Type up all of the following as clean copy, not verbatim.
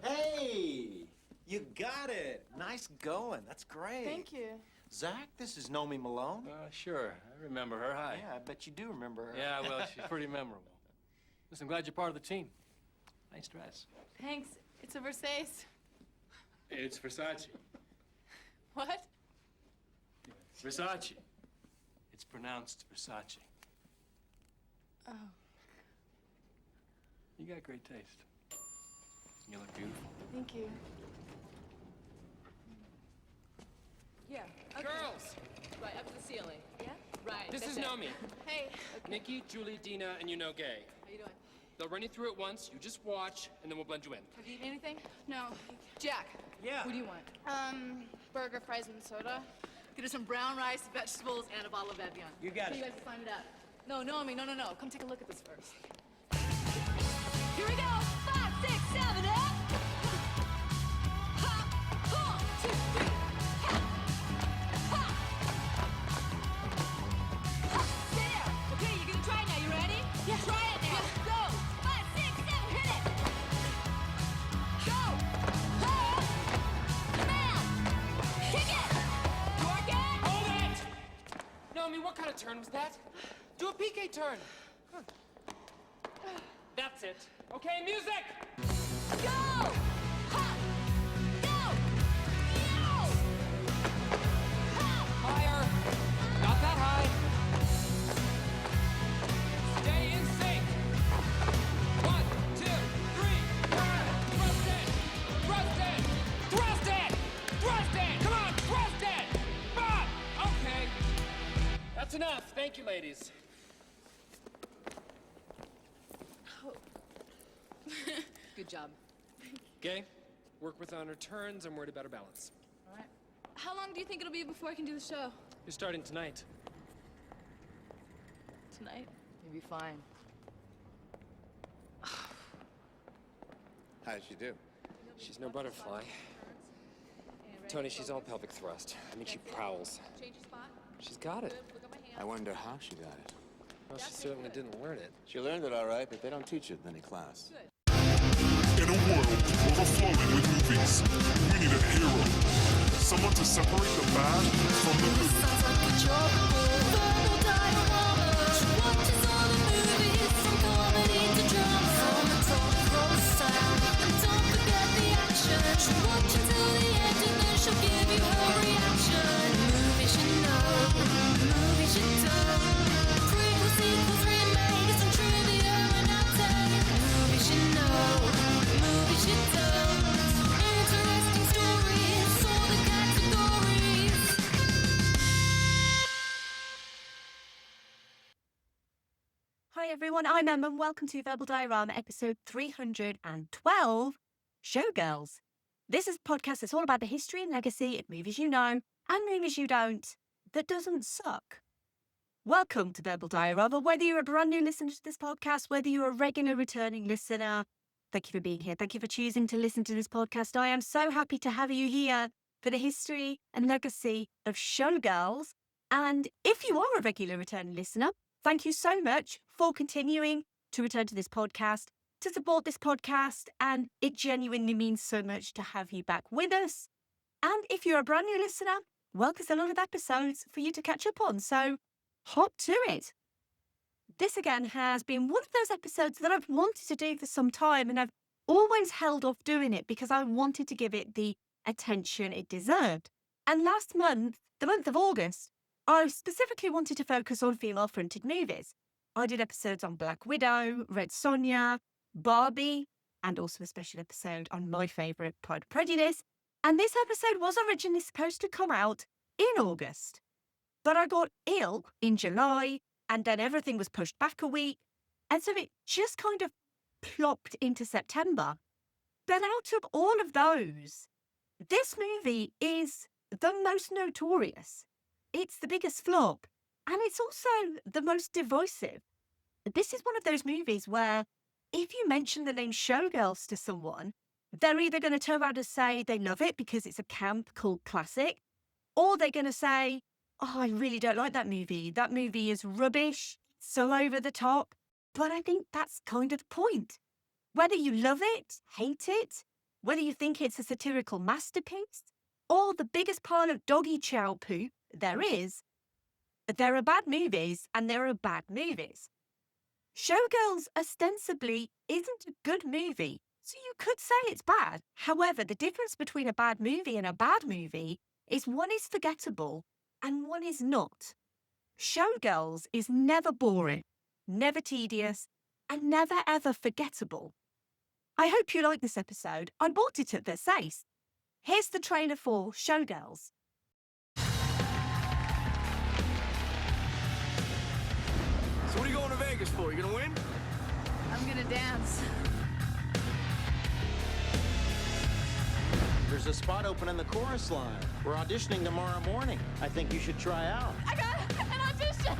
Hey, you got it. Nice going. That's great. Thank you. Zach, this is Nomi Malone. Sure. I remember her. Hi. Yeah, I bet you do remember her. Yeah, well, she's pretty memorable. Listen, I'm glad you're part of the team. Nice dress. Thanks. It's a Versace. It's Versace. What? Versace. It's pronounced Versace. Oh. You got great taste. You look beautiful. Thank you. Yeah. Okay. Girls, Right, up to the ceiling. Yeah? Right. this that's is it. Nomi. Hey. Nikki, Julie, Dina, and you know Gay. How you doing? They'll run you through it once, you just watch, and then we'll blend you in. Have you eaten anything? No. Jack. Yeah. What do you want? Burger, fries, and soda. Get us some brown rice, vegetables, and a bottle of Evian. You got Okay, it. you guys sign it up. No, Nomi, no. Come take a look at this first. Here we go. 5, 6, 7, up. Hop, 1, 2, 3. Hop, hop. Hop, stay there. Okay, you're gonna try it now. You ready? Yeah. Try it now. Go. 5, 6, 7, hit it. Go. Hop. Man. Kick it. Work it. Hold it! Nomi, what kind of turn was that? Do a PK turn. That's it. Okay, music! Go! Hop! Go! Yo! Hop! Higher. Not that high. Stay in sync. 1, 2, 3. Turn. Thrust it. Thrust it. Thrust it. Thrust it. Come on, thrust it. Ah! Okay. That's enough. Thank you, ladies. Good job. Gay, work with on her turns. I'm worried about her balance. All right. How long do you think it'll be before I can do the show? You're starting tonight. Tonight? You'll be fine. How did she do? She's no butterfly. Tony, she's all pelvic thrust. I mean, she prowls. Change your spot. She's got it. Look at my hand. I wonder how she got it. Well, she certainly didn't learn it. She learned it all right, but they don't teach it in any class. In a world overflowing with movies, we need a hero. Someone to separate the bad from the good. Hi everyone, I'm Emma and welcome to Verbal Diorama episode 312, Showgirls. This is a podcast that's all about the history and legacy of movies you know and movies you don't that doesn't suck. Welcome to Verbal Diorama, whether you're a brand new listener to this podcast, whether you're a regular returning listener, thank you for being here. Thank you for choosing to listen to this podcast. I am so happy to have you here for the history and legacy of Showgirls. And if you are a regular returning listener, thank you so much for continuing to return to this podcast, to support this podcast, and it genuinely means so much to have you back with us. And if you're a brand new listener, well, there's a lot of episodes for you to catch up on, so hop to it. This again has been one of those episodes that I've wanted to do for some time, and I've always held off doing it because I wanted to give it the attention it deserved. And last month, the month of August, I specifically wanted to focus on female-fronted movies. I did episodes on Black Widow, Red Sonja, Barbie, and also a special episode on my favourite, Pride and Prejudice. And this episode was originally supposed to come out in August. But I got ill in July, and then everything was pushed back a week. And so it just kind of plopped into September. But out of all of those, this movie is the most notorious. It's the biggest flop, and it's also the most divisive. This is one of those movies where if you mention the name Showgirls to someone, they're either going to turn around and say they love it because it's a camp cult classic, or they're going to say, oh, I really don't like that movie. That movie is rubbish, so over the top. But I think that's kind of the point. Whether you love it, hate it, whether you think it's a satirical masterpiece, or the biggest pile of doggy chow poop there is, there are bad movies and there are bad movies. Showgirls ostensibly isn't a good movie, so you could say it's bad. However, the difference between a bad movie and a bad movie is one is forgettable and one is not. Showgirls is never boring, never tedious, and never ever forgettable. I hope you like this episode. I bought it at Versailles. Here's the trailer for Showgirls. So what are you going to Vegas for? You gonna win? I'm gonna dance. There's a spot open in the chorus line. We're auditioning tomorrow morning. I think you should try out. I got an audition!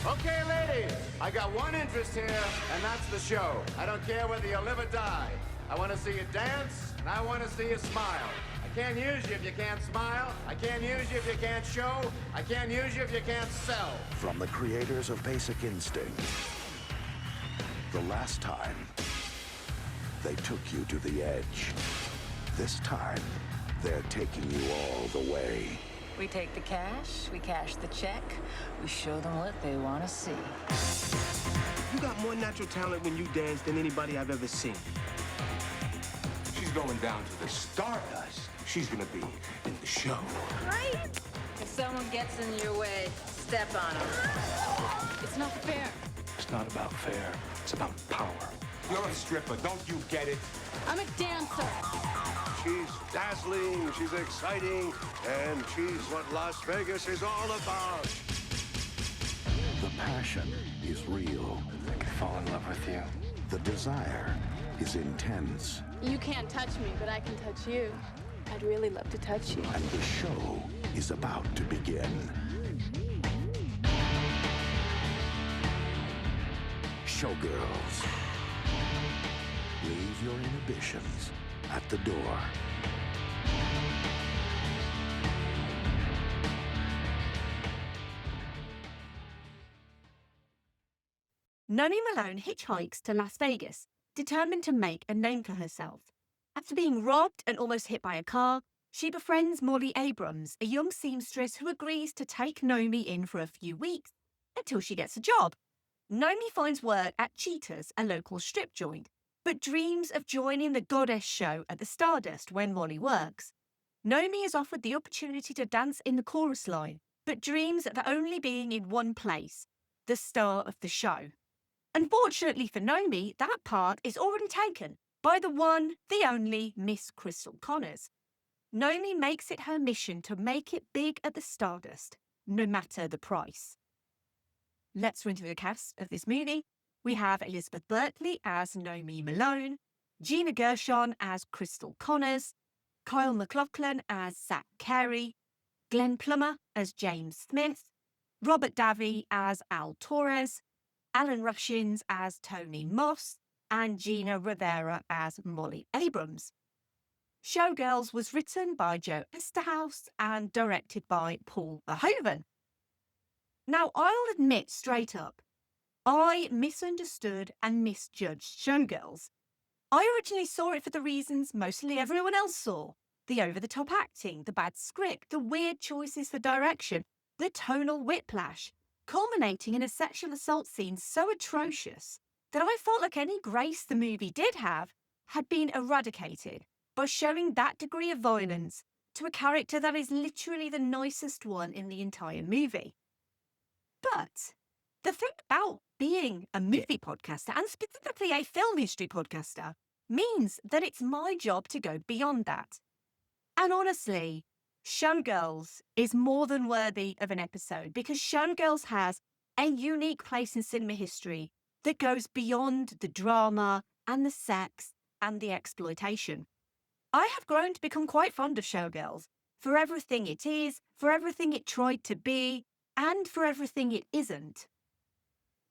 Okay, ladies, I got one interest here, and that's the show. I don't care whether you live or die. I want to see you dance, and I want to see you smile. I can't use you if you can't smile. I can't use you if you can't show. I can't use you if you can't sell. From the creators of Basic Instinct, the last time they took you to the edge. This time, they're taking you all the way. We take the cash, we cash the check, we show them what they want to see. You got more natural talent when you dance than anybody I've ever seen. She's going down to the Stardust. She's gonna be in the show. Right? If someone gets in your way, step on them. It's not fair. It's not about fair. It's about power. You're a stripper, don't you get it? I'm a dancer. She's dazzling, she's exciting, and she's what Las Vegas is all about. The passion is real. I could fall in love with you. The desire is intense. You can't touch me, but I can touch you. I'd really love to touch you. And the show is about to begin. Showgirls. Leave your inhibitions at the door. Nomi Malone hitchhikes to Las Vegas, determined to make a name for herself. After being robbed and almost hit by a car, she befriends Molly Abrams, a young seamstress who agrees to take Nomi in for a few weeks until she gets a job. Nomi finds work at Cheetah's, a local strip joint, but dreams of joining the Goddess show at the Stardust when Molly works. Nomi is offered the opportunity to dance in the chorus line, but dreams of only being in one place, the star of the show. Unfortunately for Nomi, that part is already taken by the one, the only Miss Crystal Connors. Nomi makes it her mission to make it big at the Stardust, no matter the price. Let's run through the cast of this movie. We have Elizabeth Berkley as Nomi Malone, Gina Gershon as Crystal Connors, Kyle MacLachlan as Zach Carey, Glenn Plummer as James Smith, Robert Davi as Al Torres, Alan Rushins as Tony Moss, and Gina Rivera as Molly Abrams. Showgirls was written by Joe Eszterhas and directed by Paul Verhoeven. Now, I'll admit straight up, I misunderstood and misjudged Showgirls. I originally saw it for the reasons mostly everyone else saw. The over-the-top acting, the bad script, the weird choices for direction, the tonal whiplash, culminating in a sexual assault scene so atrocious that I felt like any grace the movie did have had been eradicated by showing that degree of violence to a character that is literally the nicest one in the entire movie. But the thing about being a movie podcaster, and specifically a film history podcaster, means that it's my job to go beyond that. And honestly, Showgirls is more than worthy of an episode because Showgirls has a unique place in cinema history that goes beyond the drama and the sex and the exploitation. I have grown to become quite fond of Showgirls for everything it is, for everything it tried to be, and for everything it isn't.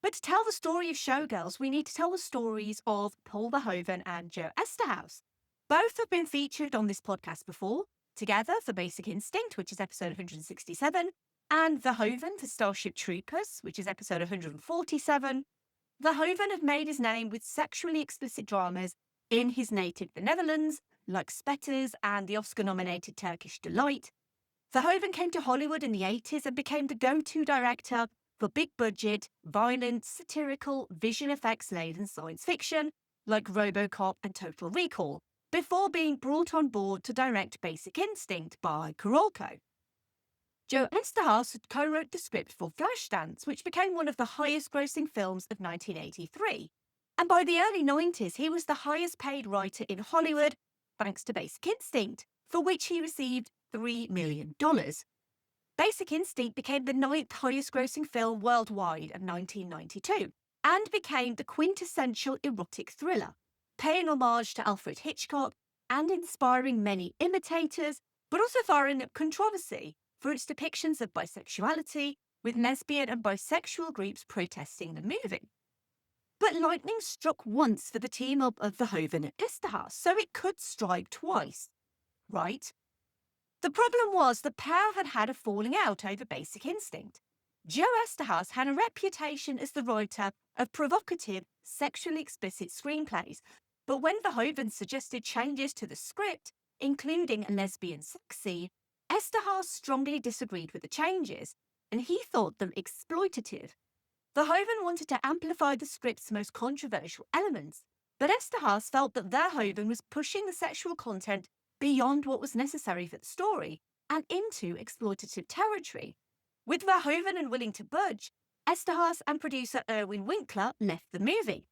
But to tell the story of Showgirls, we need to tell the stories of Paul Verhoeven and Joe Eszterhas. Both have been featured on this podcast before, together for Basic Instinct, which is episode 167, and Verhoeven for Starship Troopers, which is episode 147. Verhoeven had made his name with sexually explicit dramas in his native the Netherlands, like Spetters and the Oscar-nominated Turkish Delight. Verhoeven came to Hollywood in the 80s and became the go-to director for big-budget, violent, satirical, visual effects-laden science fiction, like RoboCop and Total Recall, before being brought on board to direct Basic Instinct by Carolco. Joe Eszterhas had co-wrote the script for Flashdance, which became one of the highest-grossing films of 1983. And by the early 90s, he was the highest-paid writer in Hollywood, thanks to Basic Instinct, for which he received $3 million. Basic Instinct became the 9th highest-grossing film worldwide in 1992 and became the quintessential erotic thriller, paying homage to Alfred Hitchcock and inspiring many imitators, but also firing up controversy for its depictions of bisexuality, with lesbian and bisexual groups protesting the movie. But lightning struck once for the team-up of Verhoeven and Eszterhas, so it could strike twice, right? The problem was the pair had had a falling out over Basic Instinct. Joe Eszterhas had a reputation as the writer of provocative, sexually explicit screenplays, but when Verhoeven suggested changes to the script, including a lesbian sex scene, Eszterhas strongly disagreed with the changes, and he thought them exploitative. Verhoeven wanted to amplify the script's most controversial elements, but Eszterhas felt that Verhoeven was pushing the sexual content beyond what was necessary for the story and into exploitative territory. With Verhoeven unwilling to budge, Eszterhas and producer Irwin Winkler left the movie.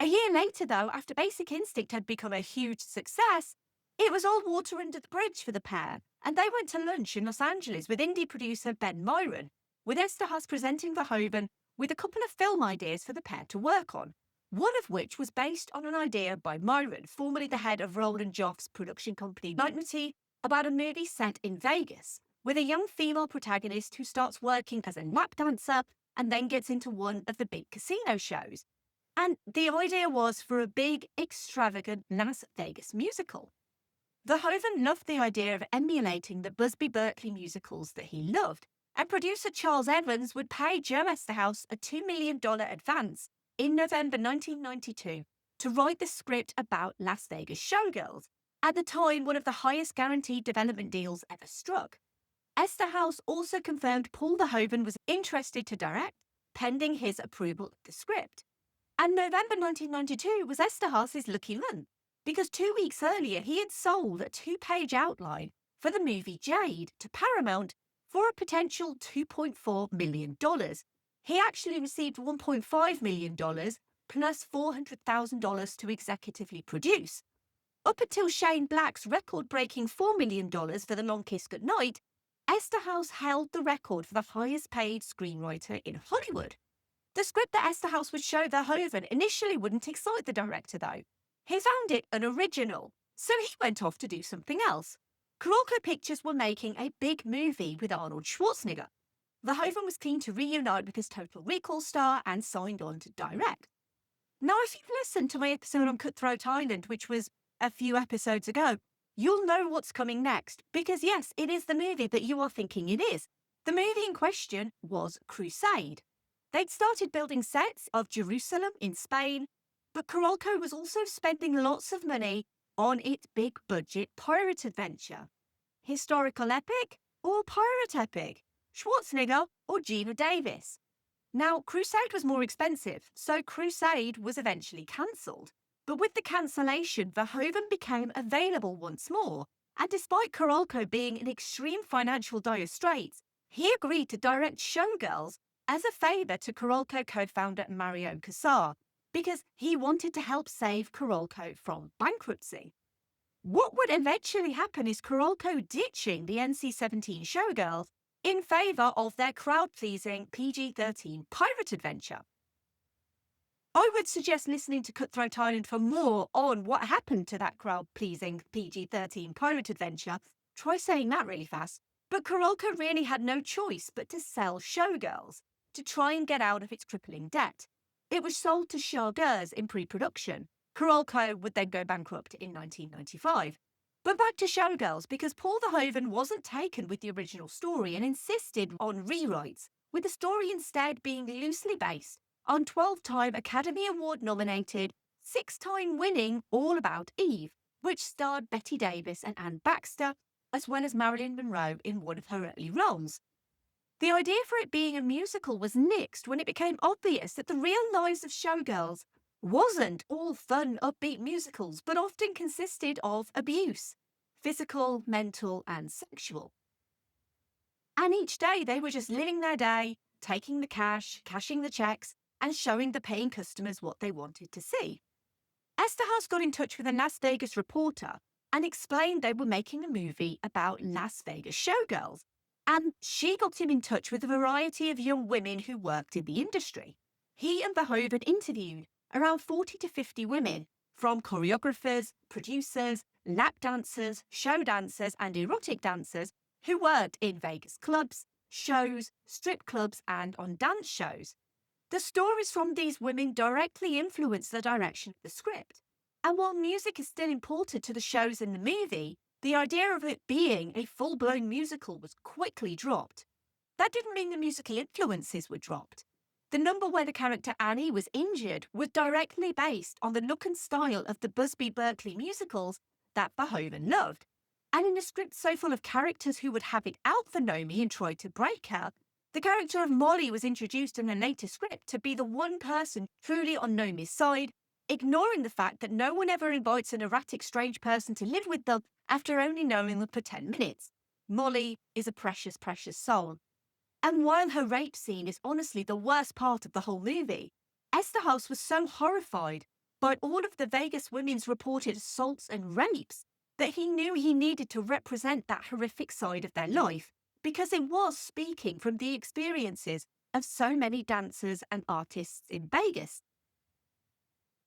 A year later, though, after Basic Instinct had become a huge success, it was all water under the bridge for the pair, and they went to lunch in Los Angeles with indie producer Ben Myron, with Eszterhas presenting Verhoeven with a couple of film ideas for the pair to work on, one of which was based on an idea by Myron, formerly the head of Roland Joff's production company Leitmotiv, about a movie set in Vegas, with a young female protagonist who starts working as a lap dancer and then gets into one of the big casino shows. And the idea was for a big, extravagant Las Vegas musical. Verhoeven loved the idea of emulating the Busby Berkeley musicals that he loved, and producer Charles Evans would pay Joe Eszterhas a $2 million advance in November 1992 to write the script about Las Vegas Showgirls, at the time one of the highest guaranteed development deals ever struck. Eszterhas also confirmed Paul Verhoeven was interested to direct, pending his approval of the script. And November 1992 was Eszterhas's lucky month, because 2 weeks earlier he had sold a 2-page outline for the movie Jade to Paramount for a potential $2.4 million. He actually received $1.5 million plus $400,000 to executively produce. Up until Shane Black's record-breaking $4 million for The Long Kiss Goodnight, Eszterhas held the record for the highest-paid screenwriter in Hollywood. The script that Eszterhas would show Verhoeven initially wouldn't excite the director, though. He found it unoriginal, so he went off to do something else. Carolco Pictures were making a big movie with Arnold Schwarzenegger. Verhoeven was keen to reunite with his Total Recall star and signed on to direct. Now, if you've listened to my episode on Cutthroat Island, which was a few episodes ago, you'll know what's coming next, because yes, it is the movie that you are thinking it is. The movie in question was Crusade. They'd started building sets of Jerusalem in Spain, but Carolco was also spending lots of money on its big-budget pirate adventure. Historical epic or pirate epic? Schwarzenegger or Gina Davis? Now, Crusade was more expensive, so Crusade was eventually cancelled. But with the cancellation, Verhoeven became available once more, and despite Carolco being in extreme financial dire straits, he agreed to direct Showgirls as a favour to Carolco co-founder Mario Casar, because he wanted to help save Carolco from bankruptcy. What would eventually happen is Carolco ditching the NC-17 Showgirls in favour of their crowd-pleasing PG-13 pirate adventure. I would suggest listening to Cutthroat Island for more on what happened to that crowd-pleasing PG-13 pirate adventure. Try saying that really fast. But Carolco really had no choice but to sell Showgirls to try and get out of its crippling debt. It was sold to Showgirls in pre-production. Carolco would then go bankrupt in 1995. But back to Showgirls, because Paul Verhoeven wasn't taken with the original story and insisted on rewrites, with the story instead being loosely based on 12-time Academy Award nominated, 6-time winning All About Eve, which starred Betty Davis and Anne Baxter, as well as Marilyn Monroe in one of her early roles. The idea for it being a musical was nixed when it became obvious that the real lives of Showgirls wasn't all fun, upbeat musicals, but often consisted of abuse, physical, mental, and sexual. And each day they were just living their day, taking the cash, cashing the checks, and showing the paying customers what they wanted to see. Eszterhas got in touch with a Las Vegas reporter and explained they were making a movie about Las Vegas showgirls, and she got him in touch with a variety of young women who worked in the industry. He and Verhoeven interviewed around 40 to 50 women, from choreographers, producers, lap dancers, show dancers, and erotic dancers who worked in Vegas clubs, shows, strip clubs, and on dance shows. The stories from these women directly influenced the direction of the script. And while music is still important to the shows in the movie, the idea of it being a full-blown musical was quickly dropped. That didn't mean the musical influences were dropped. The number where the character Annie was injured was directly based on the look and style of the Busby Berkeley musicals that Verhoeven loved. And in a script so full of characters who would have it out for Nomi and try to break her, the character of Molly was introduced in a later script to be the one person truly on Nomi's side, ignoring the fact that no one ever invites an erratic, strange person to live with them after only knowing them for 10 minutes. Molly is a precious, precious soul. And while her rape scene is honestly the worst part of the whole movie, Eszterhas was so horrified by all of the Vegas women's reported assaults and rapes that he knew he needed to represent that horrific side of their life, because it was speaking from the experiences of so many dancers and artists in Vegas.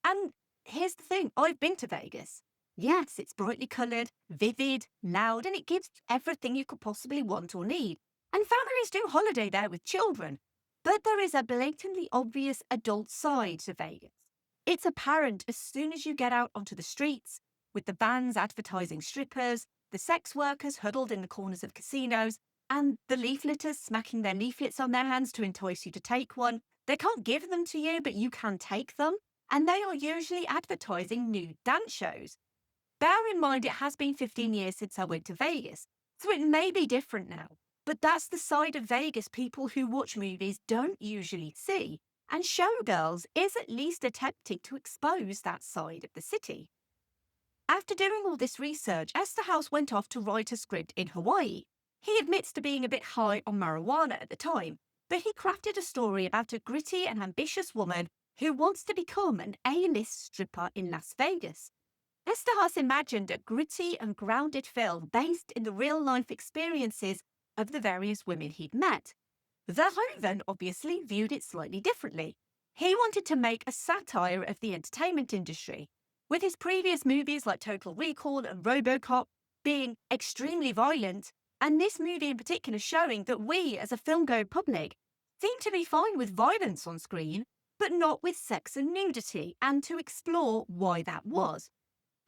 And here's the thing, I've been to Vegas. Yes, it's brightly coloured, vivid, loud, and it gives everything you could possibly want or need. And families do holiday there with children. But there is a blatantly obvious adult side to Vegas. It's apparent as soon as you get out onto the streets, with the vans advertising strippers, the sex workers huddled in the corners of casinos, and the leafleters smacking their leaflets on their hands to entice you to take one. They can't give them to you, but you can take them. And they are usually advertising nude dance shows. Bear in mind, it has been 15 years since I went to Vegas, so it may be different now. But that's the side of Vegas people who watch movies don't usually see. And Showgirls is at least attempting to expose that side of the city. After doing all this research, Eszterhas went off to write a script in Hawaii. He admits to being a bit high on marijuana at the time, but he crafted a story about a gritty and ambitious woman who wants to become an A-list stripper in Las Vegas. Eszterhas imagined a gritty and grounded film based in the real-life experiences of the various women he'd met. Verhoeven obviously viewed it slightly differently. He wanted to make a satire of the entertainment industry, with his previous movies like Total Recall and RoboCop being extremely violent, and this movie in particular showing that we, as a film-going public, seem to be fine with violence on screen, but not with sex and nudity, and to explore why that was.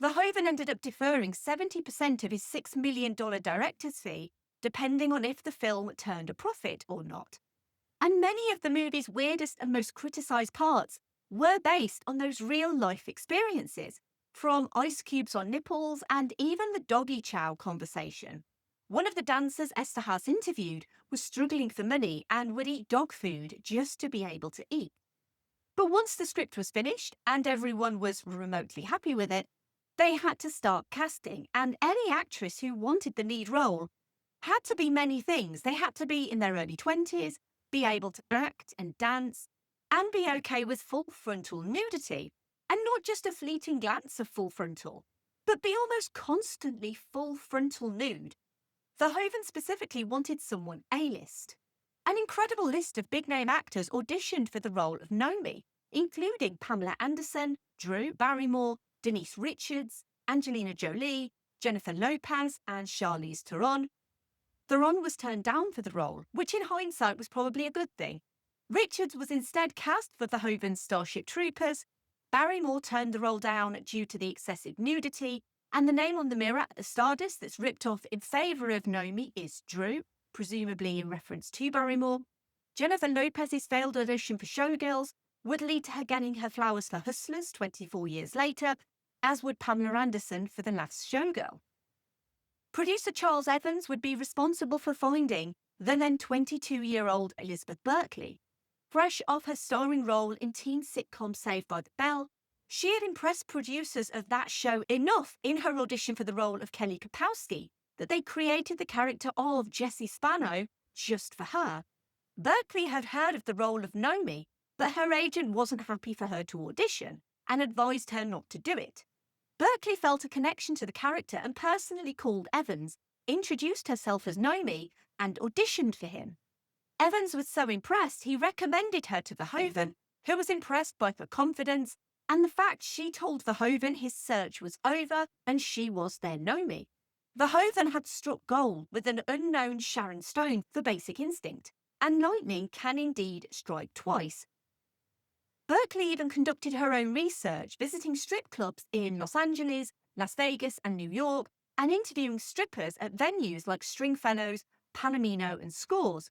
Verhoeven ended up deferring 70% of his $6 million director's fee, depending on if the film turned a profit or not. And many of the movie's weirdest and most criticised parts were based on those real-life experiences, from ice cubes on nipples and even the doggy chow conversation. One of the dancers Eszterhas interviewed was struggling for money and would eat dog food just to be able to eat. But once the script was finished and everyone was remotely happy with it, they had to start casting, and any actress who wanted the lead role had to be many things. They had to be in their early 20s, be able to act and dance, and be okay with full frontal nudity, and not just a fleeting glance of full frontal, but be almost constantly full frontal nude. Verhoeven specifically wanted someone A-list. An incredible list of big-name actors auditioned for the role of Nomi, including Pamela Anderson, Drew Barrymore, Denise Richards, Angelina Jolie, Jennifer Lopez, and Charlize Theron. Theron was turned down for the role, which in hindsight was probably a good thing. Richards was instead cast for Verhoeven's Starship Troopers. Barrymore turned the role down due to the excessive nudity, And the name on the mirror at the Stardust that's ripped off in favour of Nomi is Drew, presumably in reference to Barrymore. Jennifer Lopez's failed audition for Showgirls would lead to her getting her flowers for Hustlers 24 years later, as would Pamela Anderson for The Last Showgirl. Producer Charles Evans would be responsible for finding the then 22-year-old Elizabeth Berkley. Fresh off her starring role in teen sitcom Saved by the Bell, she had impressed producers of that show enough in her audition for the role of Kelly Kapowski that they created the character of Jessie Spano just for her. Berkley had heard of the role of Nomi, but her agent wasn't happy for her to audition and advised her not to do it. Berkley felt a connection to the character and personally called Evans, introduced herself as Nomi, and auditioned for him. Evans was so impressed he recommended her to Verhoeven, who was impressed by her confidence and the fact she told Verhoeven his search was over and she was their Nomi. Verhoeven had struck gold with an unknown Sharon Stone for Basic Instinct, and lightning can indeed strike twice. Berkley even conducted her own research, visiting strip clubs in Los Angeles, Las Vegas, and New York, and interviewing strippers at venues like Stringfellows, Palomino, and Scores.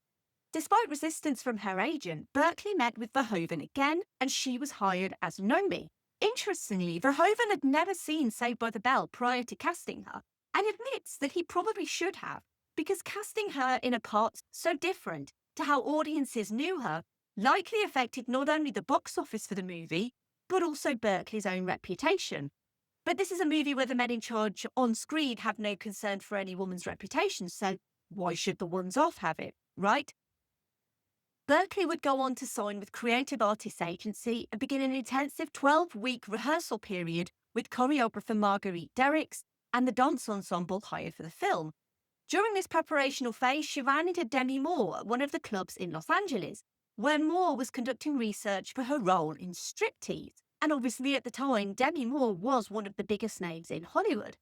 Despite resistance from her agent, Berkley met with Verhoeven again, and she was hired as Nomi. Interestingly, Verhoeven had never seen Saved by the Bell prior to casting her, and admits that he probably should have, because casting her in a part so different to how audiences knew her likely affected not only the box office for the movie, but also Berkley's own reputation. But this is a movie where the men in charge on screen have no concern for any woman's reputation, so why should the ones off have it, right? Berkley would go on to sign with Creative Artists Agency and begin an intensive 12-week rehearsal period with choreographer Marguerite Derricks and the dance ensemble hired for the film. During this preparational phase, she ran into Demi Moore at one of the clubs in Los Angeles, where Moore was conducting research for her role in Striptease. And obviously at the time, Demi Moore was one of the biggest names in Hollywood.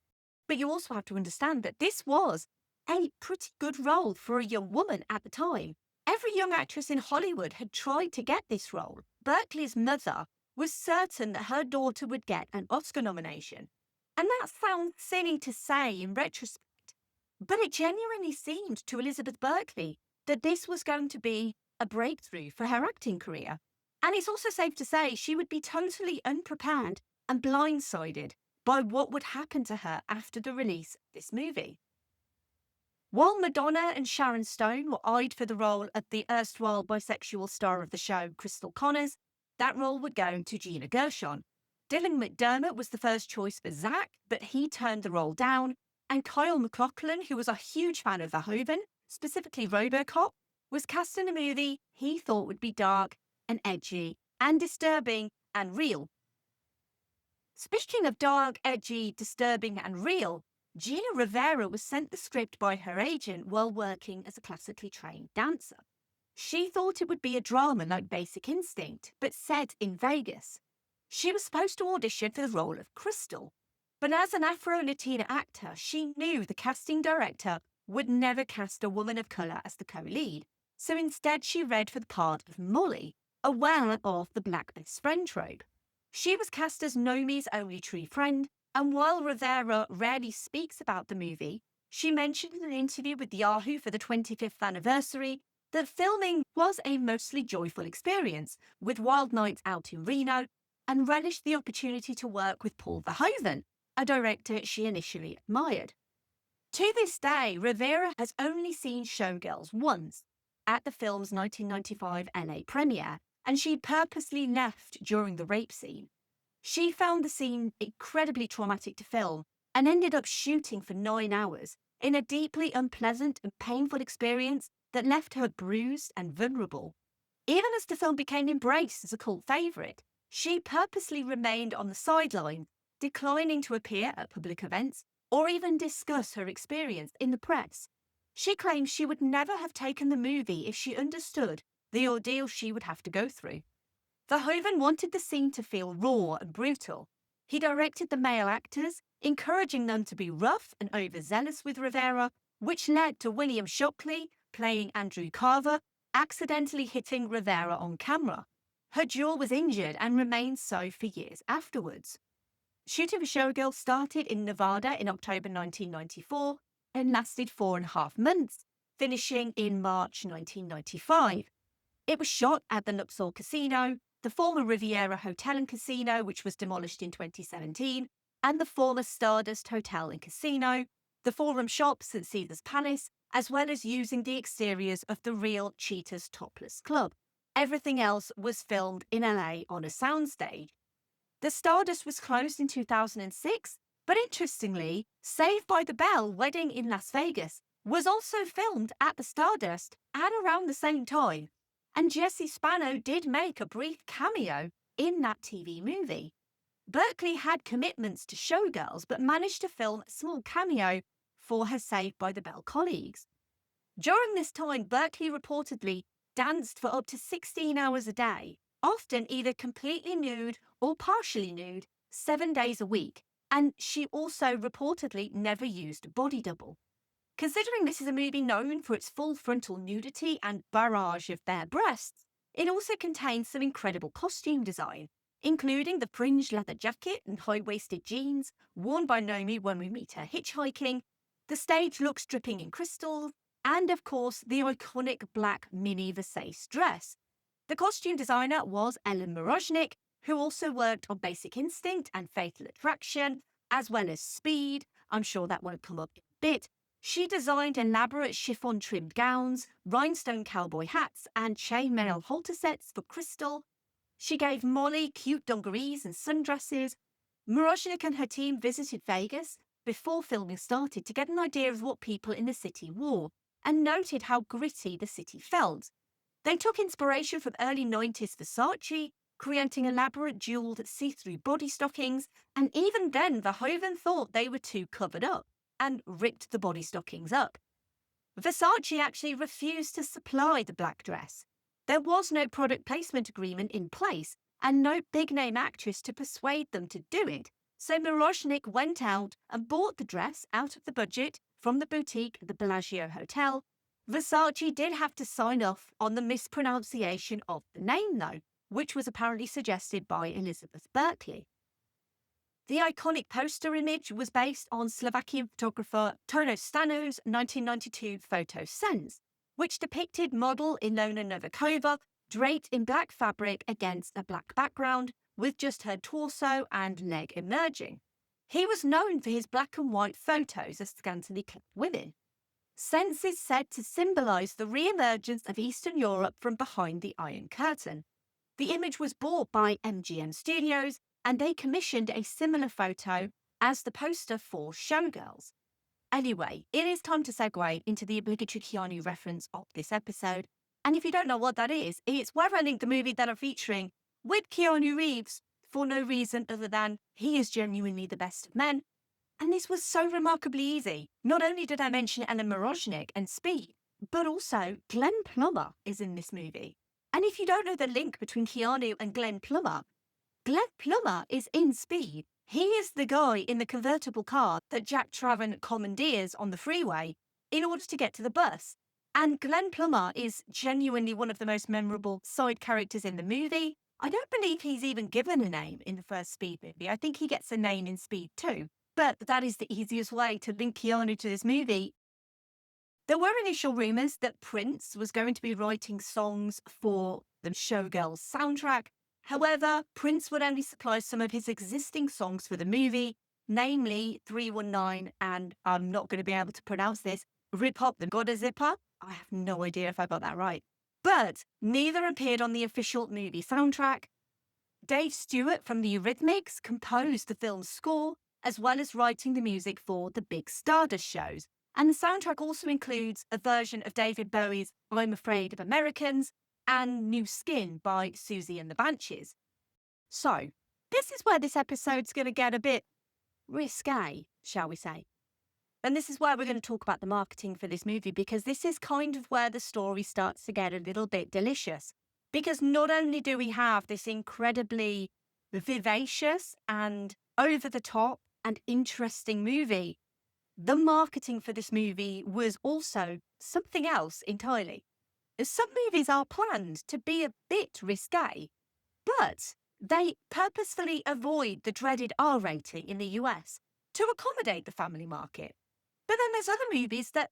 But you also have to understand that this was a pretty good role for a young woman at the time. Every young actress in Hollywood had tried to get this role. Berkley's mother was certain that her daughter would get an Oscar nomination. And that sounds silly to say in retrospect, but it genuinely seemed to Elizabeth Berkley that this was going to be a breakthrough for her acting career. And it's also safe to say she would be totally unprepared and blindsided by what would happen to her after the release of this movie. While Madonna and Sharon Stone were eyed for the role of the erstwhile bisexual star of the show, Crystal Connors, that role would go to Gina Gershon. Dylan McDermott was the first choice for Zach, but he turned the role down, and Kyle MacLachlan, who was a huge fan of Verhoeven, specifically RoboCop, was cast in a movie he thought would be dark and edgy and disturbing and real. Speaking of dark, edgy, disturbing and real, Gina Rivera was sent the script by her agent while working as a classically trained dancer. She thought it would be a drama like Basic Instinct, but set in Vegas. She was supposed to audition for the role of Crystal, but as an Afro-Latina actor, she knew the casting director would never cast a woman of colour as the co-lead, so instead she read for the part of Molly, aware of the black best friend trope. She was cast as Nomi's only true friend, and while Rivera rarely speaks about the movie, she mentioned in an interview with Yahoo for the 25th anniversary that filming was a mostly joyful experience, with wild nights out in Reno, and relished the opportunity to work with Paul Verhoeven, a director she initially admired. To this day, Rivera has only seen Showgirls once, at the film's 1995 LA premiere, and she purposely left during the rape scene. She found the scene incredibly traumatic to film and ended up shooting for 9 hours in a deeply unpleasant and painful experience that left her bruised and vulnerable. Even as the film became embraced as a cult favourite, she purposely remained on the sidelines, declining to appear at public events or even discuss her experience in the press. She claims she would never have taken the movie if she understood the ordeal she would have to go through. Verhoeven wanted the scene to feel raw and brutal. He directed the male actors, encouraging them to be rough and overzealous with Rivera, which led to William Shockley, playing Andrew Carver, accidentally hitting Rivera on camera. Her jaw was injured and remained so for years afterwards. Shooting for Showgirls started in Nevada in October 1994 and lasted 4.5 months, finishing in March 1995. It was shot at the Luxor Casino, the former Riviera Hotel and Casino, which was demolished in 2017, and the former Stardust Hotel and Casino, the Forum Shops at Caesar's Palace, as well as using the exteriors of the real Cheetah's Topless Club. Everything else was filmed in LA on a soundstage. The Stardust was closed in 2006, but interestingly, Saved by the Bell Wedding in Las Vegas was also filmed at the Stardust at around the same time. And Jesse Spano did make a brief cameo in that TV movie. Berkley had commitments to Showgirls, but managed to film a small cameo for her Saved by the Bell colleagues. During this time, Berkley reportedly danced for up to 16 hours a day, often either completely nude or partially nude, 7 days a week, and she also reportedly never used a body double. Considering this is a movie known for its full frontal nudity and barrage of bare breasts, it also contains some incredible costume design, including the fringed leather jacket and high-waisted jeans worn by Nomi when we meet her hitchhiking. The stage looks dripping in crystals, and of course the iconic black mini Versace dress. The costume designer was Ellen Moroznik, who also worked on Basic Instinct and Fatal Attraction, as well as Speed. I'm sure that won't come up in a bit. She designed elaborate chiffon-trimmed gowns, rhinestone cowboy hats, and chainmail halter sets for Crystal. She gave Molly cute dungarees and sundresses. Moroznik and her team visited Vegas before filming started to get an idea of what people in the city wore, and noted how gritty the city felt. They took inspiration from early 90s Versace, creating elaborate jeweled see-through body stockings, and even then Verhoeven thought they were too covered up and ripped the body stockings up. Versace actually refused to supply the black dress. There was no product placement agreement in place and no big-name actress to persuade them to do it, so Moroznik went out and bought the dress out of the budget from the boutique at the Bellagio Hotel. Versace did have to sign off on the mispronunciation of the name, though, which was apparently suggested by Elizabeth Berkley. The iconic poster image was based on Slovakian photographer Tono Stano's 1992 photo Sense, which depicted model Ilona Novikova draped in black fabric against a black background, with just her torso and leg emerging. He was known for his black and white photos of scantily clad women. Sense is said to symbolise the re-emergence of Eastern Europe from behind the Iron Curtain. The image was bought by MGM Studios, and they commissioned a similar photo as the poster for Showgirls. Anyway, it is time to segue into the obligatory Keanu reference of this episode. And if you don't know what that is, it's where I link the movie that I'm featuring with Keanu Reeves for no reason other than he is genuinely the best of men. And this was so remarkably easy. Not only did I mention Ellen Moroznik and Speed, but also Glenn Plummer is in this movie. And if you don't know the link between Keanu and Glenn Plummer is in Speed. He is the guy in the convertible car that Jack Traven commandeers on the freeway in order to get to the bus. And Glenn Plummer is genuinely one of the most memorable side characters in the movie. I don't believe he's even given a name in the first Speed movie. I think he gets a name in Speed 2. But that is the easiest way to link Keanu to this movie. There were initial rumours that Prince was going to be writing songs for the Showgirls soundtrack. However, Prince would only supply some of his existing songs for the movie, namely 319 and I'm not going to be able to pronounce this, Rip Hop the Gotta Zipper. I have no idea if I got that right. But neither appeared on the official movie soundtrack. Dave Stewart from the Eurythmics composed the film's score, as well as writing the music for the Big Stardust shows. And the soundtrack also includes a version of David Bowie's I'm Afraid of Americans and New Skin by Susie and the Banshees. So, this is where this episode's going to get a bit risque, shall we say. And this is why we're going to talk about the marketing for this movie, because this is kind of where the story starts to get a little bit delicious. Because not only do we have this incredibly vivacious and over-the-top and interesting movie, the marketing for this movie was also something else entirely. Some movies are planned to be a bit risque, but They purposefully avoid the dreaded R rating in the US to accommodate the family market. But then there's other movies that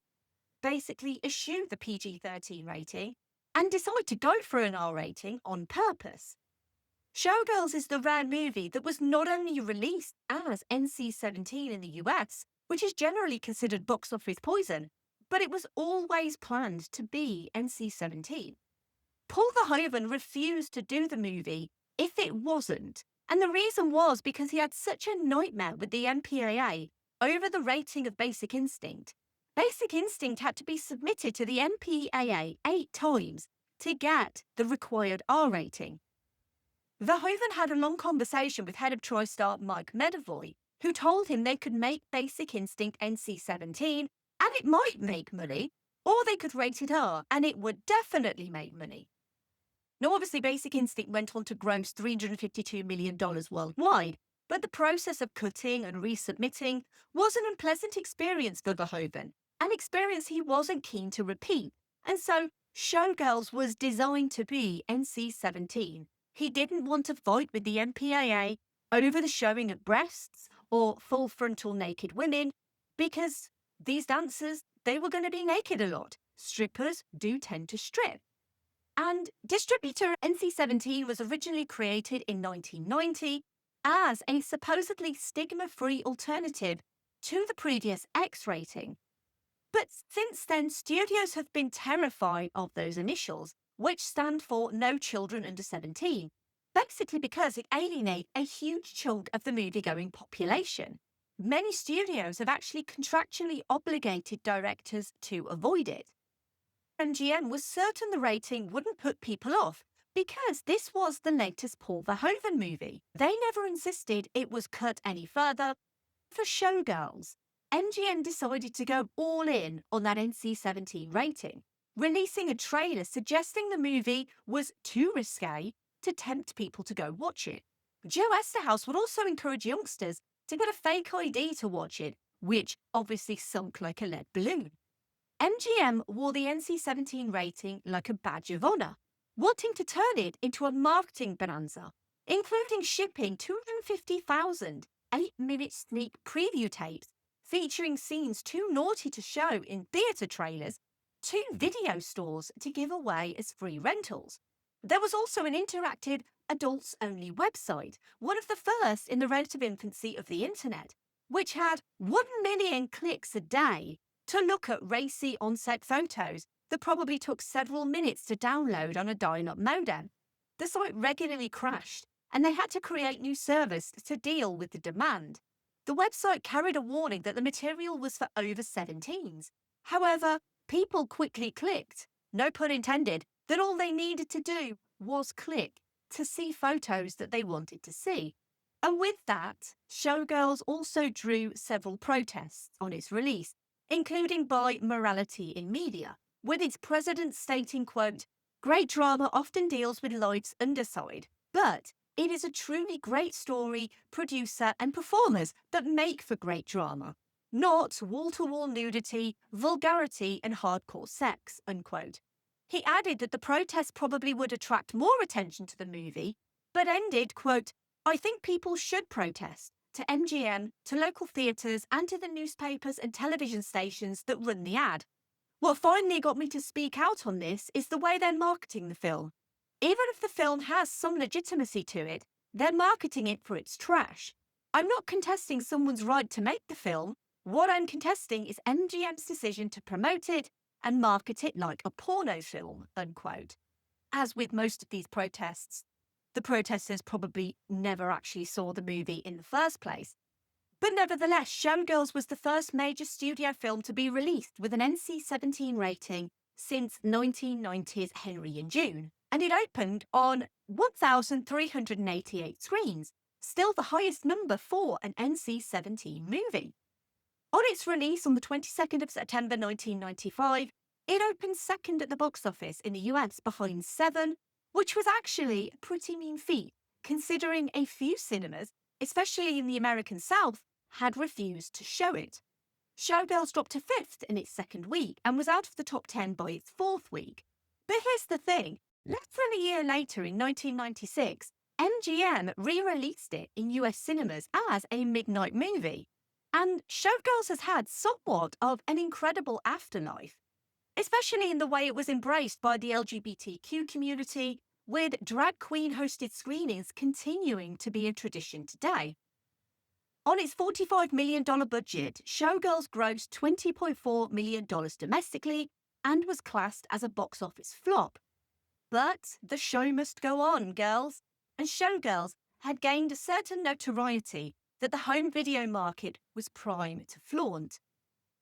basically eschew the PG-13 rating and decide to go for an R rating on purpose. Showgirls is the rare movie that was not only released as NC-17 in the US, which is generally considered box office poison, but it was always planned to be NC-17. Paul Verhoeven refused to do the movie if it wasn't, and the reason was because he had such a nightmare with the MPAA over the rating of Basic Instinct. Basic Instinct had to be submitted to the MPAA 8 times to get the required R rating. Verhoeven had a long conversation with head of TriStar Mike Medavoy, who told him they could make Basic Instinct NC-17 and it might make money, or they could rate it R and it would definitely make money. Now, obviously, Basic Instinct went on to gross $352 million worldwide, but the process of cutting and resubmitting was an unpleasant experience for Verhoeven, an experience he wasn't keen to repeat, and so Showgirls was designed to be NC-17. He didn't want to fight with the MPAA over the showing of breasts or full frontal naked women, because these dancers, they were going to be naked a lot. Strippers do tend to strip. And distributor NC-17 was originally created in 1990 as a supposedly stigma-free alternative to the previous X rating. But since then, studios have been terrified of those initials, which stand for No Children Under 17, basically because it alienates a huge chunk of the movie-going population. Many studios have actually contractually obligated directors to avoid it. MGM was certain the rating wouldn't put people off because this was the latest Paul Verhoeven movie. They never insisted it was cut any further. For Showgirls, MGM decided to go all in on that NC-17 rating, releasing a trailer suggesting the movie was too risque to tempt people to go watch it. Joe Eszterhas would also encourage youngsters to get a fake ID to watch it, which obviously sunk like a lead balloon. MGM wore the NC-17 rating like a badge of honour, wanting to turn it into a marketing bonanza, including shipping 250,000 8-minute sneak preview tapes featuring scenes too naughty to show in theatre trailers to video stores to give away as free rentals. There was also an interactive adults-only website, one of the first in the relative infancy of the internet, which had 1 million clicks a day to look at racy on-set photos that probably took several minutes to download on a dial-up modem. The site regularly crashed, and they had to create new servers to deal with the demand. The website carried a warning that the material was for over 17s. However, people quickly clicked, no pun intended, that all they needed to do was click to see photos that they wanted to see. And with that, Showgirls also drew several protests on its release, including by Morality in Media, with its president stating, quote, "Great drama often deals with life's underside, but it is a truly great story, producer and performers that make for great drama, not wall-to-wall nudity, vulgarity and hardcore sex," unquote. He added that the protests probably would attract more attention to the movie, but ended, quote, "I think people should protest to MGM, to local theatres and to the newspapers and television stations that run the ad. What finally got me to speak out on this is the way they're marketing the film. Even if the film has some legitimacy to it, they're marketing it for its trash. I'm not contesting someone's right to make the film. What I'm contesting is MGM's decision to promote it and market it like a porno film," unquote. As with most of these protests, the protesters probably never actually saw the movie in the first place. But nevertheless, Showgirls was the first major studio film to be released with an NC-17 rating since 1990's Henry and June, and it opened on 1,388 screens, still the highest number for an NC-17 movie. On its release on the 22nd of September 1995, it opened second at the box office in the US behind Seven, which was actually a pretty mean feat, considering a few cinemas, especially in the American South, had refused to show it. Showgirls dropped to 5th in its second week and was out of the top 10 by its 4th week. But here's the thing, less than a year later in 1996, MGM re-released it in US cinemas as a midnight movie, and Showgirls has had somewhat of an incredible afterlife, especially in the way it was embraced by the LGBTQ community, with drag queen-hosted screenings continuing to be a tradition today. On its $45 million budget, Showgirls grossed $20.4 million domestically and was classed as a box office flop. But the show must go on, girls, and Showgirls had gained a certain notoriety that the home video market was prime to flaunt.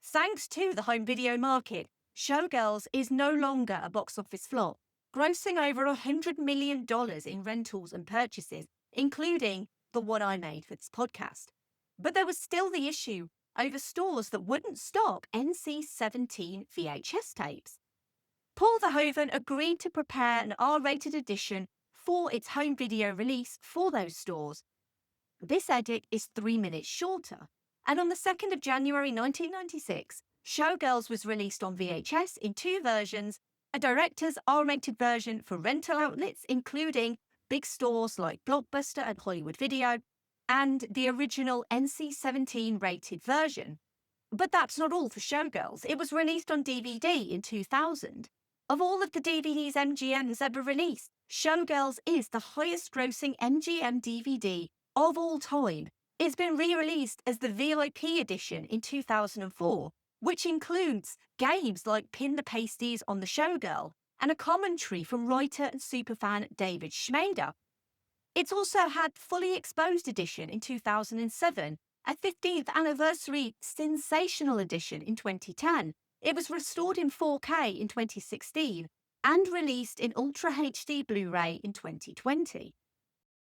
Thanks to the home video market, Showgirls is no longer a box office flop, grossing over $100 million in rentals and purchases, including the one I made for this podcast. But there was still the issue over stores that wouldn't stock NC-17 VHS tapes. Paul Verhoeven agreed to prepare an R-rated edition for its home video release for those stores. This edit is 3 minutes shorter, and on the 2nd of January 1996, Showgirls was released on VHS in 2 versions, a director's R-rated version for rental outlets, including big stores like Blockbuster and Hollywood Video, and the original NC-17 rated version. But that's not all for Showgirls. It was released on DVD in 2000. Of all of the DVDs MGM has ever released, Showgirls is the highest grossing MGM DVD of all time. It's been re-released as the VIP edition in 2004, which includes games like Pin the Pasties on the Showgirl and a commentary from writer and superfan David Schmader. It's also had Fully Exposed edition in 2007, a 15th anniversary sensational edition in 2010. It was restored in 4K in 2016 and released in Ultra HD Blu-ray in 2020.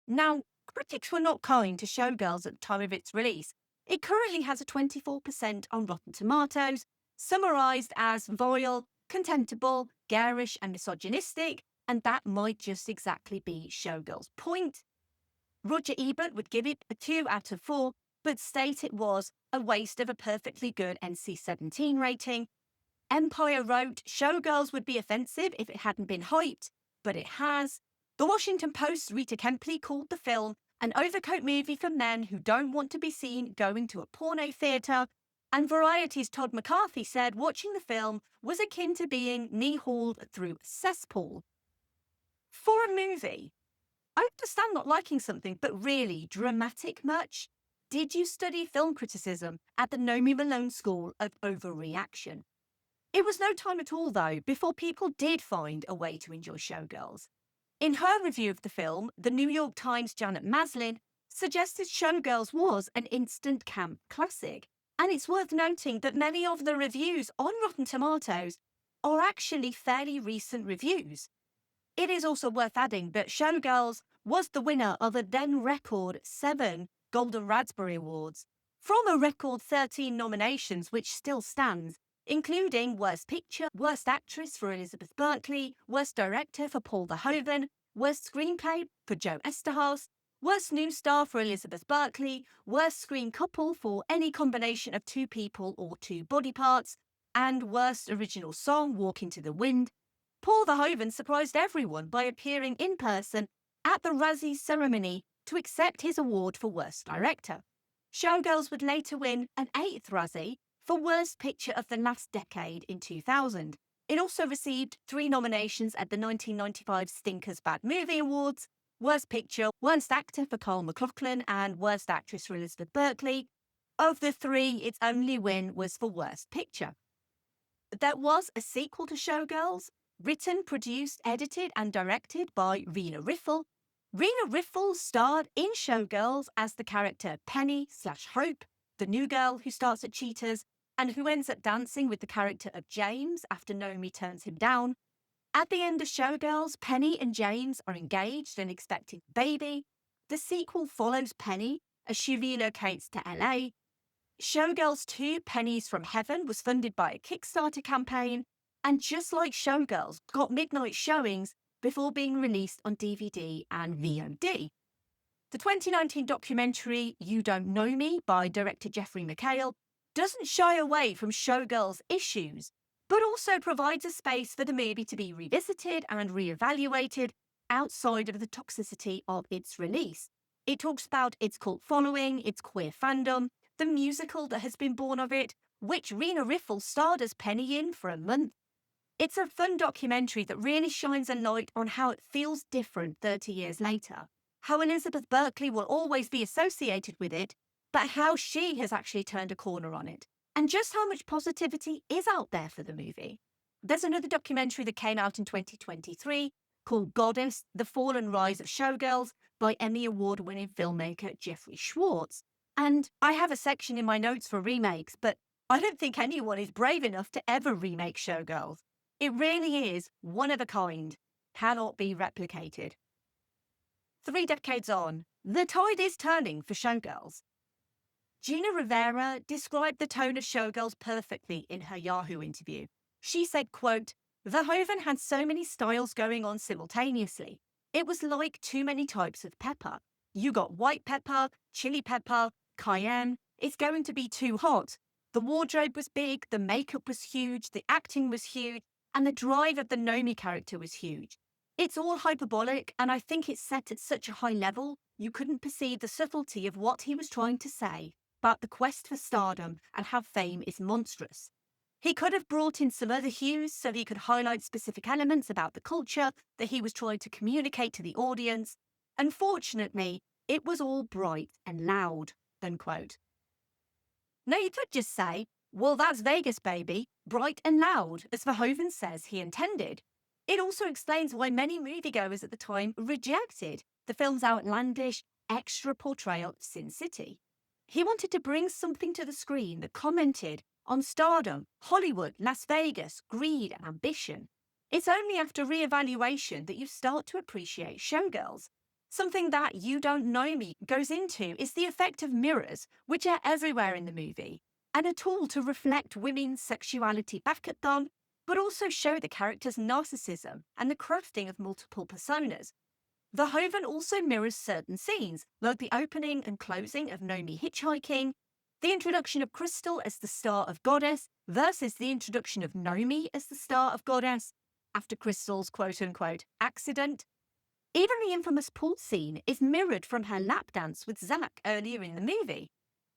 Now, critics were not kind to Showgirls at the time of its release. It currently has a 24% on Rotten Tomatoes, summarised as vile, contemptible, garish and misogynistic, and that might just exactly be Showgirls' point. Roger Ebert would give it a 2 out of 4, but state it was a waste of a perfectly good NC-17 rating. Empire wrote Showgirls would be offensive if it hadn't been hyped, but it has. The Washington Post's Rita Kempley called the film an overcoat movie for men who don't want to be seen going to a porno theatre, and Variety's Todd McCarthy said watching the film was akin to being knee-hauled through a cesspool. For a movie, I understand not liking something, but really, dramatic much? Did you study film criticism at the Nomi Malone School of Overreaction? It was no time at all, though, before people did find a way to enjoy Showgirls. In her review of the film, the New York Times' Janet Maslin suggested Showgirls was an instant camp classic, and it's worth noting that many of the reviews on Rotten Tomatoes are actually fairly recent reviews. It is also worth adding that Showgirls was the winner of a then record 7 Golden Raspberry Awards, from a record 13 nominations, which still stands, including Worst Picture, Worst Actress for Elizabeth Berkley, Worst Director for Paul Verhoeven, Worst Screenplay for Joe Eszterhas, Worst New Star for Elizabeth Berkley, Worst Screen Couple for any combination of 2 people or 2 body parts, and Worst Original Song, Walk Into the Wind. Paul Verhoeven surprised everyone by appearing in person at the Razzie ceremony to accept his award for Worst Director. Showgirls would later win an 8th Razzie for Worst Picture of the Last Decade in 2000. It also received 3 nominations at the 1995 Stinkers Bad Movie Awards, Worst Picture, Worst Actor for Carl McLachlan, and Worst Actress for Elizabeth Berkley. Of the 3, its only win was for Worst Picture. There was a sequel to Showgirls, written, produced, edited, and directed by Rena Riffel. Rena Riffel starred in Showgirls as the character Penny/Hope, the new girl who starts at Cheetahs and who ends up dancing with the character of James after Nomi turns him down. At the end of Showgirls, Penny and James are engaged and expecting a baby. The sequel follows Penny as she relocates to LA. Showgirls 2, Pennies from Heaven, was funded by a Kickstarter campaign, and just like Showgirls, got midnight showings before being released on DVD and VOD. The 2019 documentary You Don't Know Me by director Jeffrey McHale doesn't shy away from Showgirls' issues, but also provides a space for the movie to be revisited and reevaluated outside of the toxicity of its release. It talks about its cult following, its queer fandom, the musical that has been born of it, which Rena Riffel starred as Penny in for a month. It's a fun documentary that really shines a light on how it feels different 30 years later, how Elizabeth Berkley will always be associated with it, but how she has actually turned a corner on it, and just how much positivity is out there for the movie. There's another documentary that came out in 2023 called Goddess, The Fall and Rise of Showgirls by Emmy Award-winning filmmaker Jeffrey Schwartz. And I have a section in my notes for remakes, but I don't think anyone is brave enough to ever remake Showgirls. It really is one of a kind, cannot be replicated. 3 decades on, the tide is turning for Showgirls. Gina Rivera described the tone of Showgirls perfectly in her Yahoo interview. She said, quote, Verhoeven had so many styles going on simultaneously. It was like too many types of pepper. You got white pepper, chili pepper, cayenne. It's going to be too hot. The wardrobe was big, the makeup was huge, the acting was huge, and the drive of the Nomi character was huge. It's all hyperbolic, and I think it's set at such a high level, you couldn't perceive the subtlety of what he was trying to say about the quest for stardom and how fame is monstrous. He could have brought in some other hues so he could highlight specific elements about the culture that he was trying to communicate to the audience. Unfortunately, it was all bright and loud, unquote. Now you could just say, well, that's Vegas, baby, bright and loud, as Verhoeven says he intended. It also explains why many moviegoers at the time rejected the film's outlandish, extra portrayal of Sin City. He wanted to bring something to the screen that commented on stardom, Hollywood, Las Vegas, greed and ambition. It's only after re-evaluation that you start to appreciate Showgirls. Something that You Don't Know Me goes into is the effect of mirrors, which are everywhere in the movie, and a tool to reflect women's sexuality back at them, but also show the character's narcissism and the crafting of multiple personas. Verhoeven also mirrors certain scenes, like the opening and closing of Nomi hitchhiking, the introduction of Crystal as the star of Goddess versus the introduction of Nomi as the star of Goddess after Crystal's quote-unquote accident. Even the infamous pool scene is mirrored from her lap dance with Zach earlier in the movie.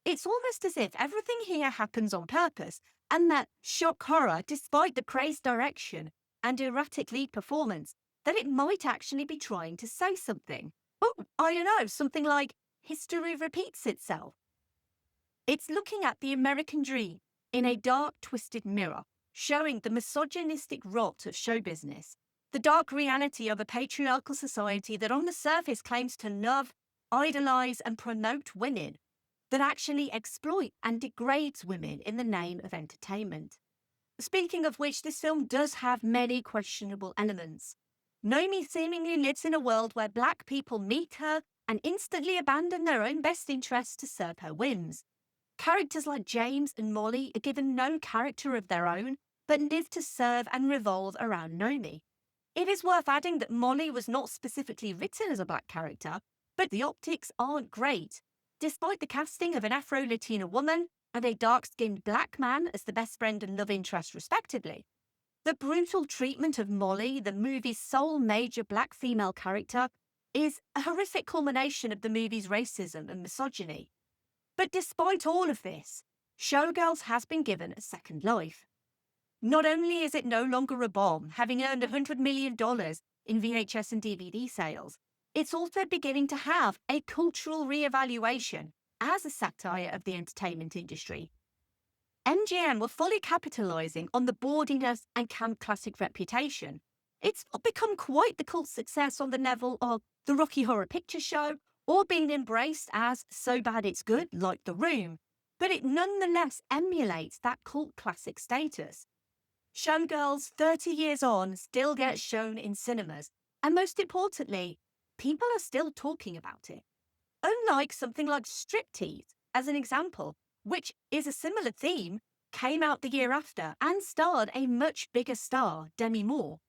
It's almost as if everything here happens on purpose and that shock horror, despite the crazed direction and erratic lead performance, that it might actually be trying to say something. Oh, I don't know, something like history repeats itself. It's looking at the American dream in a dark, twisted mirror, showing the misogynistic rot of show business, the dark reality of a patriarchal society that on the surface claims to love, idolize, and promote women, that actually exploit and degrades women in the name of entertainment. Speaking of which, this film does have many questionable elements. Nomi seemingly lives in a world where black people meet her and instantly abandon their own best interests to serve her whims. Characters like James and Molly are given no character of their own, but live to serve and revolve around Nomi. It is worth adding that Molly was not specifically written as a black character, but the optics aren't great. Despite the casting of an Afro-Latina woman and a dark-skinned black man as the best friend and love interest respectively, the brutal treatment of Molly, the movie's sole major black female character, is a horrific culmination of the movie's racism and misogyny. But despite all of this, Showgirls has been given a second life. Not only is it no longer a bomb, having earned $100 million in VHS and DVD sales, it's also beginning to have a cultural re-evaluation as a satire of the entertainment industry. MGM were fully capitalising on the bawdiness and camp classic reputation. It's not become quite the cult success on the level of the Rocky Horror Picture Show or being embraced as so bad it's good, like The Room, but it nonetheless emulates that cult classic status. Showgirls, 30 years on, still gets shown in cinemas, and most importantly, people are still talking about it. Unlike something like Striptease, as an example, which is a similar theme, came out the year after and starred a much bigger star, Demi Moore.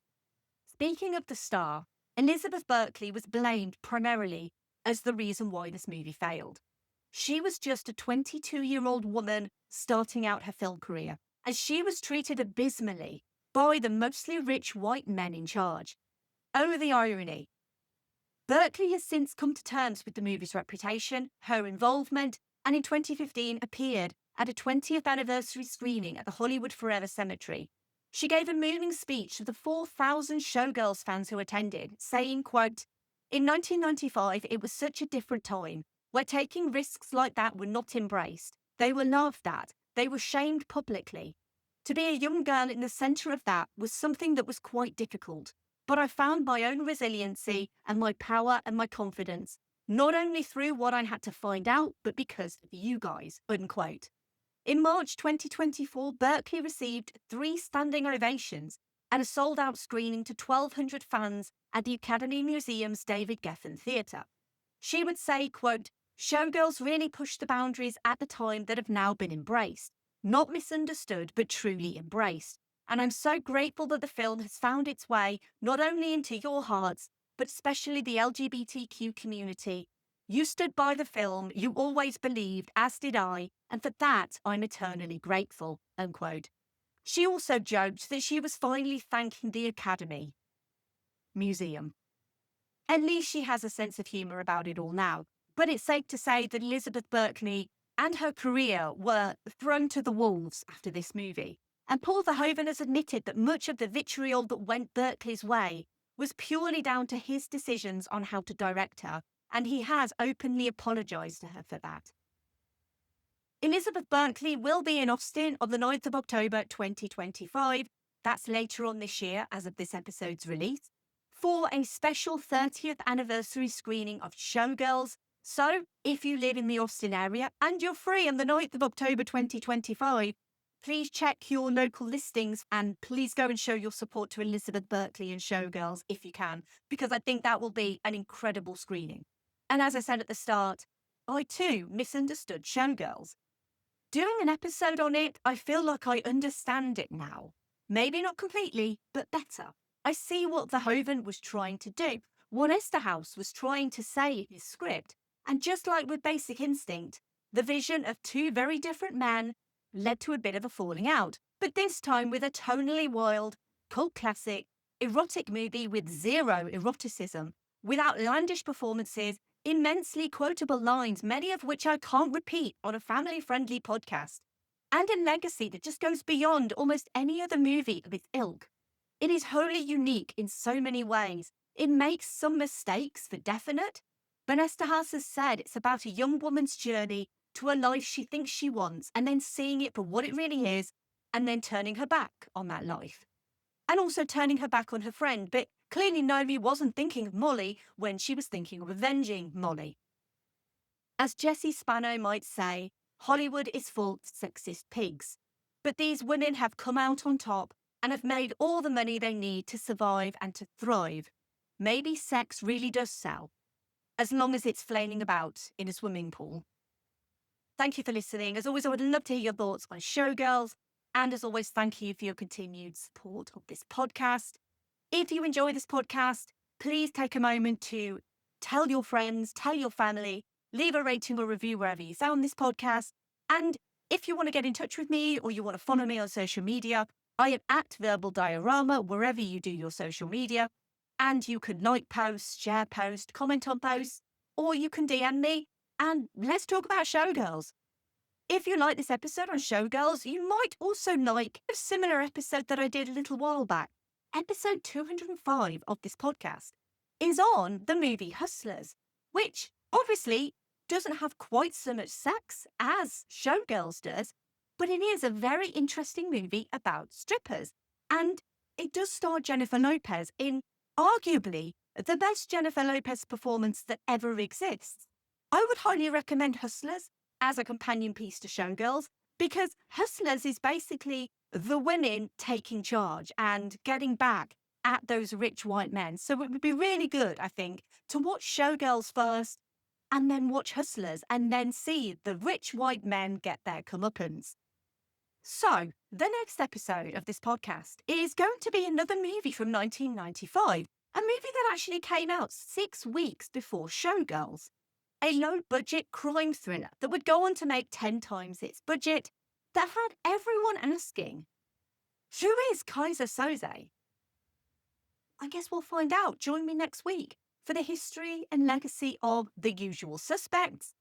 Speaking of the star, Elizabeth Berkley was blamed primarily as the reason why this movie failed. She was just a 22-year-old woman starting out her film career, and she was treated abysmally by the mostly rich white men in charge. Oh, the irony. Berkley has since come to terms with the movie's reputation, her involvement, and in 2015 appeared at a 20th anniversary screening at the Hollywood Forever Cemetery. She gave a moving speech to the 4,000 Showgirls fans who attended, saying, quote, "In 1995, it was such a different time, where taking risks like that were not embraced. They were laughed at. They were shamed publicly. To be a young girl in the centre of that was something that was quite difficult. But I found my own resiliency and my power and my confidence, not only through what I had to find out, but because of you guys," unquote. In March 2024, Berkley received 3 standing ovations and a sold-out screening to 1,200 fans at the Academy Museum's David Geffen Theatre. She would say, quote, "Showgirls really pushed the boundaries at the time that have now been embraced. Not misunderstood, but truly embraced. And I'm so grateful that the film has found its way not only into your hearts, but especially the LGBTQ community. You stood by the film, you always believed, as did I, and for that I'm eternally grateful," unquote. She also joked that she was finally thanking the Academy Museum. At least she has a sense of humour about it all now, but it's safe to say that Elizabeth Berkley and her career were thrown to the wolves after this movie. And Paul Verhoeven has admitted that much of the vitriol that went Berkley's way was purely down to his decisions on how to direct her, and he has openly apologised to her for that. Elizabeth Berkley will be in Austin on the 9th of October 2025, that's later on this year as of this episode's release, for a special 30th anniversary screening of Showgirls. So, if you live in the Austin area and you're free on the 9th of October 2025, please check your local listings and please go and show your support to Elizabeth Berkley and Showgirls if you can, because I think that will be an incredible screening. And as I said at the start, I too misunderstood Showgirls. Doing an episode on it, I feel like I understand it now. Maybe not completely, but better. I see what Verhoeven was trying to do, what Eszterhas was trying to say in his script, and just like with Basic Instinct, the vision of 2 very different men led to a bit of a falling out, but this time with a tonally wild, cult classic, erotic movie with zero eroticism, with outlandish performances, immensely quotable lines, many of which I can't repeat on a family-friendly podcast, and a legacy that just goes beyond almost any other movie of its ilk. It is wholly unique in so many ways. It makes some mistakes for definite, but Eszterhas has said it's about a young woman's journey to a life she thinks she wants, and then seeing it for what it really is, and then turning her back on that life. And also turning her back on her friend, but clearly Nomi wasn't thinking of Molly when she was thinking of avenging Molly. As Jesse Spano might say, Hollywood is full of sexist pigs, but these women have come out on top and have made all the money they need to survive and to thrive. Maybe sex really does sell, as long as it's flailing about in a swimming pool. Thank you for listening. As always, I would love to hear your thoughts on Showgirls. And as always, thank you for your continued support of this podcast. If you enjoy this podcast, please take a moment to tell your friends, tell your family, leave a rating or review wherever you found this podcast. And if you want to get in touch with me or you want to follow me on social media, I am at Verbal Diorama wherever you do your social media. And you can like posts, share posts, comment on posts, or you can DM me and let's talk about Showgirls. If you like this episode on Showgirls, you might also like a similar episode that I did a little while back. Episode 205 of this podcast is on the movie Hustlers, which obviously doesn't have quite so much sex as Showgirls does, but it is a very interesting movie about strippers. And it does star Jennifer Lopez in arguably the best Jennifer Lopez performance that ever exists. I would highly recommend Hustlers as a companion piece to Showgirls, because Hustlers is basically the women taking charge and getting back at those rich white men. So it would be really good, I think, to watch Showgirls first and then watch Hustlers and then see the rich white men get their comeuppance. So the next episode of this podcast is going to be another movie from 1995, a movie that actually came out 6 weeks before Showgirls. A low-budget crime thriller that would go on to make 10 times its budget, that had everyone asking, who is Kaiser Soze? I guess we'll find out. Join me next week for the history and legacy of The Usual Suspects.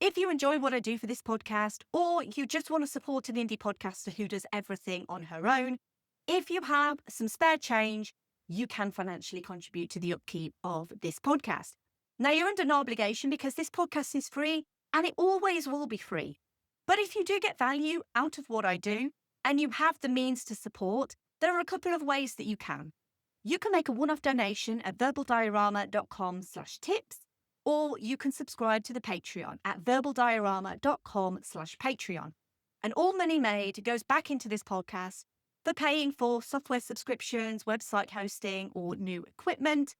If you enjoy what I do for this podcast, or you just want to support an indie podcaster who does everything on her own, if you have some spare change, you can financially contribute to the upkeep of this podcast. Now, you're under no obligation because this podcast is free and it always will be free. But if you do get value out of what I do and you have the means to support, there are a couple of ways that you can. You can make a one-off donation at verbaldiorama.com/tips, or you can subscribe to the Patreon at verbaldiorama.com/Patreon. And all money made goes back into this podcast for paying for software subscriptions, website hosting, or new equipment.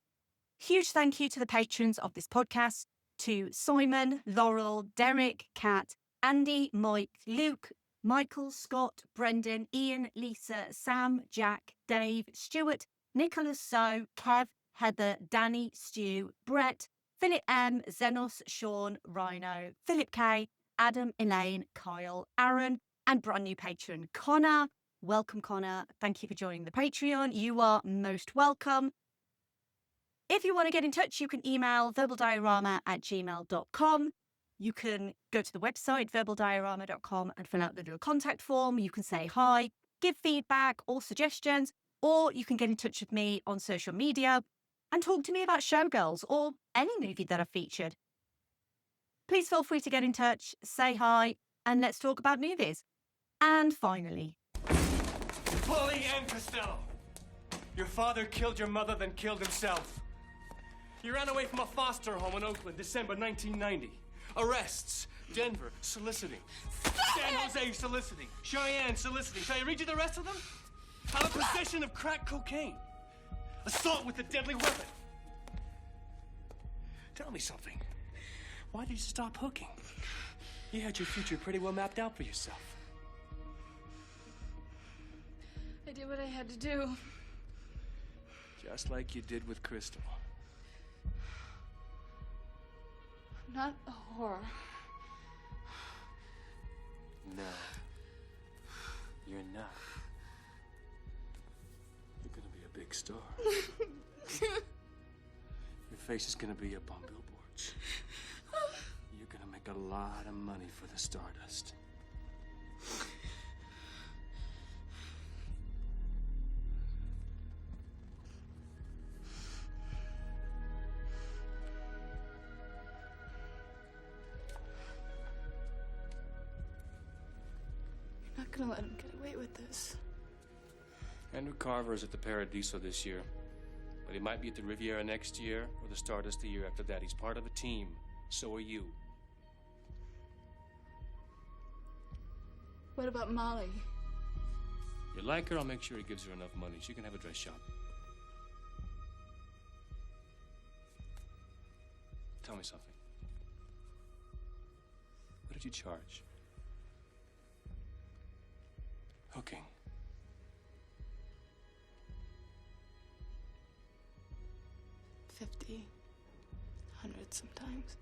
Huge thank you to the patrons of this podcast, to Simon, Laurel, Derek, Kat, Andy, Mike, Luke, Michael, Scott, Brendan, Ian, Lisa, Sam, Jack, Dave, Stuart, Nicholas So, Kev, Heather, Danny, Stu, Brett, Philip M, Zenos, Sean, Rhino, Philip K, Adam, Elaine, Kyle, Aaron, and brand new patron Connor. Welcome, Connor. Thank you for joining the Patreon. You are most welcome. If you want to get in touch, you can email verbaldiorama@gmail.com. You can go to the website, verbaldiorama.com, and fill out the little contact form. You can say hi, give feedback or suggestions, or you can get in touch with me on social media and talk to me about Showgirls or any movie that I've featured. Please feel free to get in touch, say hi, and let's talk about movies. And finally, Polly and Costello! Your father killed your mother, then killed himself. You ran away from a foster home in Oakland, December 1990. Arrests, Denver, soliciting. San Jose, soliciting. Cheyenne, soliciting. Shall I read you the rest of them? Out of possession of crack cocaine. Assault with a deadly weapon. Tell me something. Why did you stop hooking? You had your future pretty well mapped out for yourself. I did what I had to do. Just like you did with Crystal. I'm not a whore. No. You're not. You're gonna be a big star. Your face is gonna be up on billboards. You're gonna make a lot of money for the Stardust. You're not gonna let him get away with this. Andrew Carver is at the Paradiso this year, but he might be at the Riviera next year or the Stardust the year after that. He's part of a team. So are you. What about Molly? You like her, I'll make sure he gives her enough money. She can have a dress shop. Tell me something. What did you charge? Hooking. $50, $100 sometimes.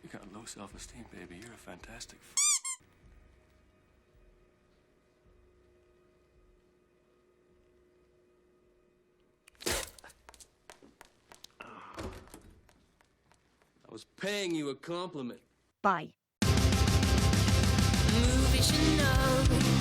You got low self-esteem, baby. You're a fantastic I was paying you a compliment. bye. Movies you know.